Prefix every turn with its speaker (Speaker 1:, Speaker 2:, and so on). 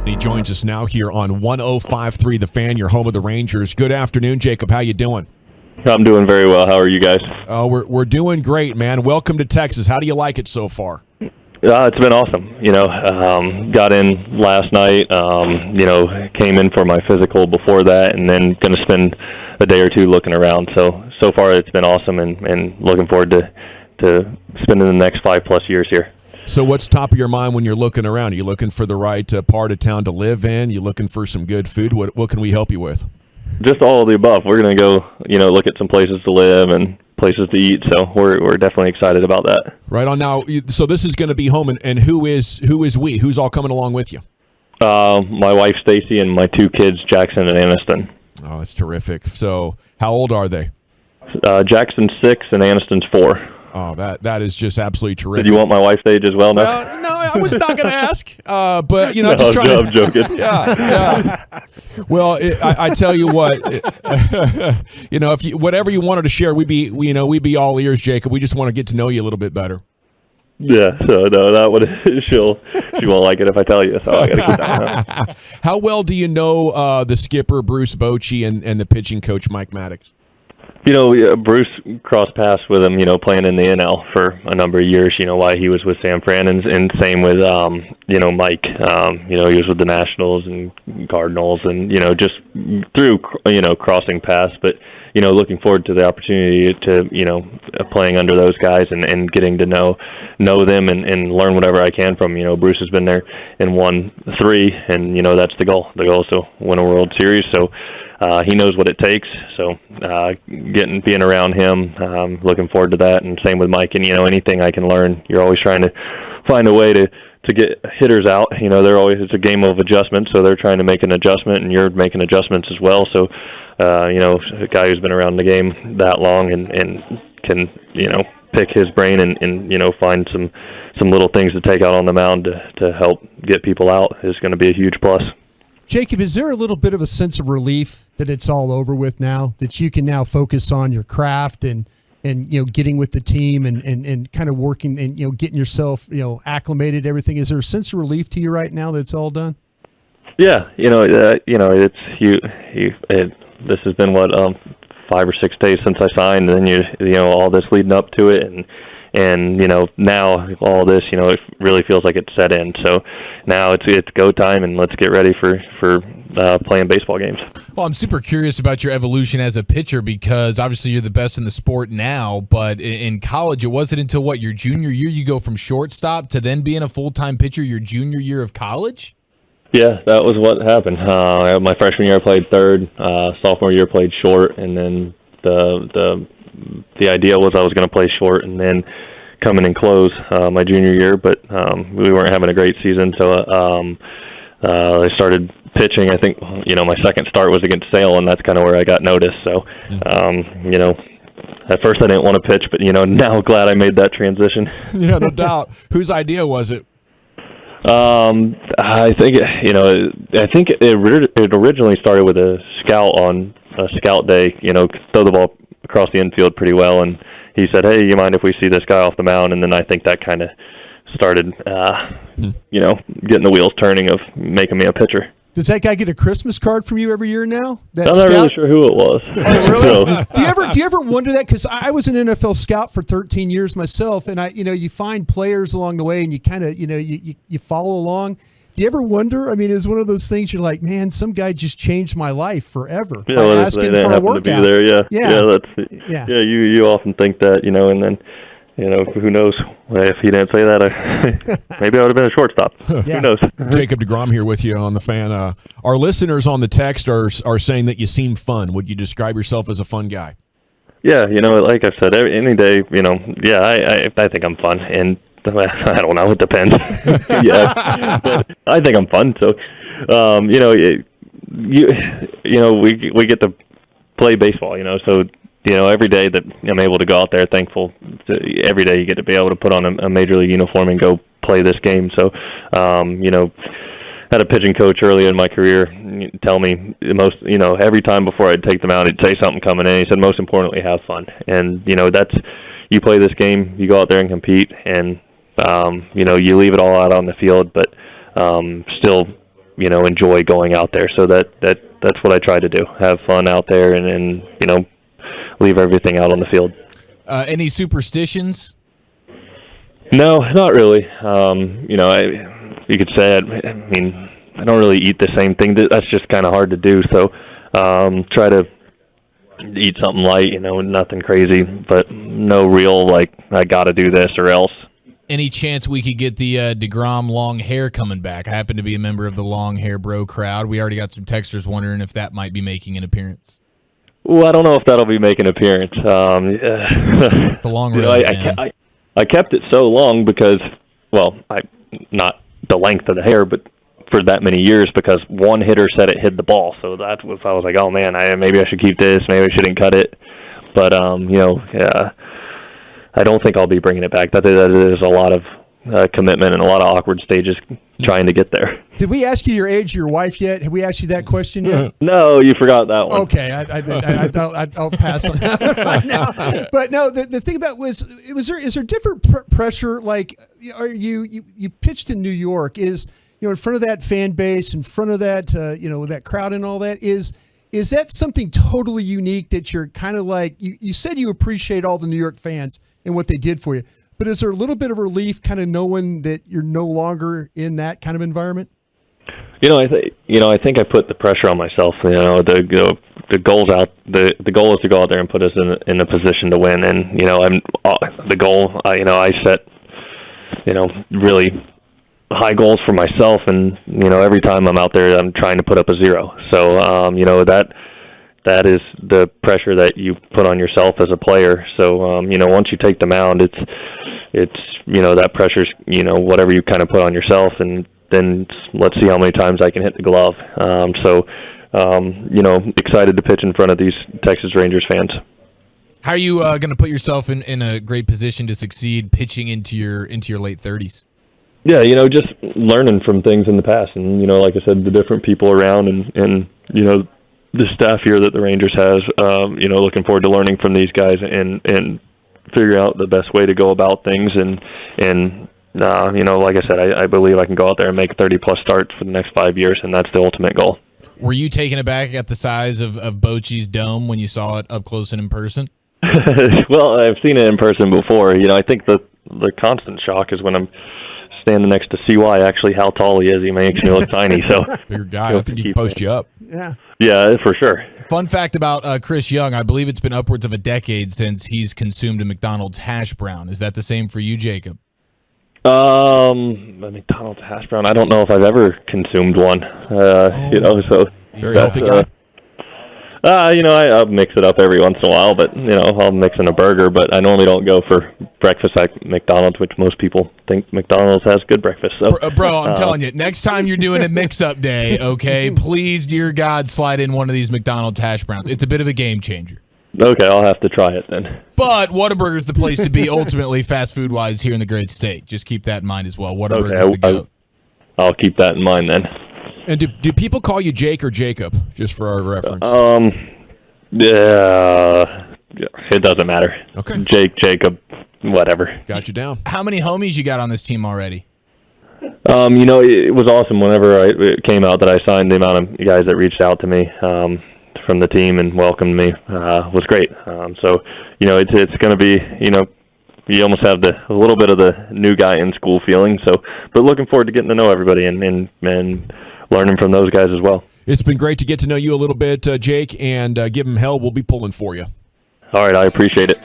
Speaker 1: He joins us now here on 105.3 The Fan, your home of the Rangers. Good afternoon, Jacob. How you doing?
Speaker 2: I'm doing very well. How are you guys?
Speaker 1: We're doing great, man. Welcome to Texas. How do you like it so far?
Speaker 2: It's been awesome. Got in last night. Came in for my physical before that, and then going to spend a day or two looking around. So far it's been awesome, and looking forward to spending the next 5+ years here.
Speaker 1: So what's top of your mind when you're looking around? Are you looking for the right part of town to live in? You looking for some good food? What can we help you with?
Speaker 2: Just all of the above. We're going to go, look at some places to live and places to eat. So we're definitely excited about that.
Speaker 1: Right on. Now, so this is going to be home, and who is we? Who's all coming along with you?
Speaker 2: My wife Stacy and my 2 kids, Jackson and Aniston.
Speaker 1: Oh, that's terrific. So how old are they?
Speaker 2: Jackson's 6 and Aniston's 4.
Speaker 1: Oh, that is just absolutely terrific.
Speaker 2: Did you want my wife's age as well?
Speaker 1: No, I was not going to ask. But
Speaker 2: no,
Speaker 1: just trying.
Speaker 2: I'm joking.
Speaker 1: Yeah. Well, I tell you what, if whatever you wanted to share, we'd be all ears, Jacob. We just want to get to know you a little bit better.
Speaker 2: Yeah. So no, that would she won't like it if I tell you. So I got to keep that down.
Speaker 1: How well do you know the skipper Bruce Bochy and the pitching coach Mike Maddox?
Speaker 2: Bruce crossed paths with him, playing in the NL for a number of years, while he was with San Fran, and same with, Mike. He was with the Nationals and Cardinals, and, just through, crossing paths. But, looking forward to the opportunity to, playing under those guys and getting to know them and learn whatever I can from, Bruce has been there and won 3, and, that's the goal. The goal is to win a World Series, so he knows what it takes, so being around him, looking forward to that, and same with Mike. And anything I can learn, you're always trying to find a way to get hitters out. It's a game of adjustment, so they're trying to make an adjustment, and you're making adjustments as well. So, a guy who's been around the game that long and can pick his brain and find some little things to take out on the mound to help get people out is going to be a huge plus.
Speaker 3: Jacob, is there a little bit of a sense of relief that it's all over with now, that you can now focus on your craft and getting with the team and kind of working and getting yourself acclimated, everything? Is there a sense of relief to you right now that it's all done?
Speaker 2: Yeah, it's this has been 5 or 6 days since I signed, and then all this leading up to it, and now all this, it really feels like it's set in. So now it's go time, and let's get ready for playing baseball games.
Speaker 4: Well, I'm super curious about your evolution as a pitcher, because obviously you're the best in the sport now, but in college, it wasn't until your junior year you go from shortstop to then being a full-time pitcher your junior year of college?
Speaker 2: Yeah, that was what happened. My freshman year I played third, sophomore year played short, and then the idea was I was going to play short and then come in and close my junior year, but we weren't having a great season, so I started pitching. I think my second start was against Sale, and that's kind of where I got noticed. So at first I didn't want to pitch, but now glad I made that transition.
Speaker 1: Yeah, no doubt. Whose idea was it?
Speaker 2: I think it originally started with a scout on a scout day. Throw the ball across the infield pretty well, and he said, "Hey, you mind if we see this guy off the mound?" And then I think that kind of started, getting the wheels turning of making me a pitcher.
Speaker 3: Does that guy get a Christmas card from you every year now?
Speaker 2: I'm not really sure who it was.
Speaker 3: Oh, really? So. Do you ever wonder that? Because I was an NFL scout for 13 years myself, and you find players along the way, and you kind of you follow along. Do you ever wonder? I mean, it's one of those things you're like, man, some guy just changed my life forever by asking for a workout.
Speaker 2: To be there, yeah. You often think that, and then. Who knows? If he didn't say that, maybe I would have been a shortstop.
Speaker 3: Yeah.
Speaker 2: Who knows?
Speaker 1: Jacob deGrom here with you on the Fan. Our listeners on the text are saying that you seem fun. Would you describe yourself as a fun guy?
Speaker 2: Yeah, like I've said, any day, I think I'm fun, and I don't know, it depends. Yeah, but I think I'm fun. So, we get to play baseball, so. Every day that I'm able to go out there, thankful every day you get to be able to put on a major league uniform and go play this game. So, had a pitching coach early in my career tell me every time before I'd take them out, he'd say something coming in. He said, most importantly, have fun. And, that's, you play this game, you go out there and compete, and, you leave it all out on the field, but still enjoy going out there. So that's what I try to do: have fun out there and leave everything out on the field.
Speaker 4: Any superstitions?
Speaker 2: No, not really. You could say I don't really eat the same thing. That's just kind of hard to do. So try to eat something light, nothing crazy, but no real I got to do this or else.
Speaker 4: Any chance we could get the deGrom long hair coming back? I happen to be a member of the long hair bro crowd. We already got some texters wondering if that might be making an appearance.
Speaker 2: Well, I don't know if that'll be making an appearance.
Speaker 4: It's a long road, man.
Speaker 2: I kept it so long because, not the length of the hair, but for that many years because one hitter said it hit the ball. So I was like, oh man, maybe I should keep this. Maybe I shouldn't cut it. But I don't think I'll be bringing it back. That is a lot of commitment and a lot of awkward stages trying to get there.
Speaker 3: Did we ask you your age of your wife yet? Have we asked you that question yet?
Speaker 2: No, you forgot that one.
Speaker 3: Okay, I'll pass on that right now. But no, the thing about is there different pressure? Like, are you pitched in New York? Is in front of that fan base, in front of that that crowd and all that? Is that something totally unique that you're kind of like? You said you appreciate all the New York fans and what they did for you. But is there a little bit of relief kind of knowing that you're no longer in that kind of environment?
Speaker 2: I think I put the pressure on myself. The goal's out. The goal is to go out there and put us in a position to win. And the goal. I set really high goals for myself. And every time I'm out there, I'm trying to put up a 0. So that is the pressure that you put on yourself as a player. So once you take the mound, it's that pressure's whatever you kind of put on yourself, and then let's see how many times I can hit the glove. Excited to pitch in front of these Texas Rangers fans.
Speaker 4: How are you going to put yourself in a great position to succeed pitching into your late 30s?
Speaker 2: Yeah, just learning from things in the past, and like I said, the different people around, and the staff here that the Rangers has. Looking forward to learning from these guys and figuring out the best way to go about things. And like I said, I believe I can go out there and make 30-plus starts for the next 5 years, and that's the ultimate goal.
Speaker 4: Were you taken aback at the size of Bochy's dome when you saw it up close and in person?
Speaker 2: Well, I've seen it in person before. I think the constant shock is when I'm standing next to CY, actually how tall he is. He makes me look tiny. So
Speaker 1: bigger guy. I think he can post you up.
Speaker 2: Yeah, for sure.
Speaker 4: Fun fact about Chris Young, I believe it's been upwards of a decade since he's consumed a McDonald's hash brown. Is that the same for you, Jacob?
Speaker 2: A McDonald's hash brown. I don't know if I've ever consumed one. So
Speaker 1: very healthy guy.
Speaker 2: I'll mix it up every once in a while, but I'll mix in a burger. But I normally don't go for breakfast at McDonald's, which most people think McDonald's has good breakfast. So,
Speaker 4: bro, I'm telling you, next time you're doing a mix-up day, okay, please, dear God, slide in one of these McDonald's hash browns. It's a bit of a game changer.
Speaker 2: Okay, I'll have to try it then. But
Speaker 4: Whataburger's the place to be, ultimately, fast food-wise, here in the great state. Just keep that in mind as well. Whataburger's the GOAT.
Speaker 2: I'll keep that in mind then.
Speaker 1: And do people call you Jake or Jacob, just for our reference?
Speaker 2: It doesn't matter.
Speaker 1: Okay.
Speaker 2: Jake, Jacob, whatever.
Speaker 1: Got you down.
Speaker 4: How many homies you got on this team already?
Speaker 2: It was awesome whenever it came out that I signed. The amount of guys that reached out to me from the team and welcomed me was great. It's going to be, you almost have a little bit of the new guy in school feeling. But looking forward to getting to know everybody and learning from those guys as well.
Speaker 1: It's been great to get to know you a little bit, Jake, and give him hell. We'll be pulling for you.
Speaker 2: All right, I appreciate it.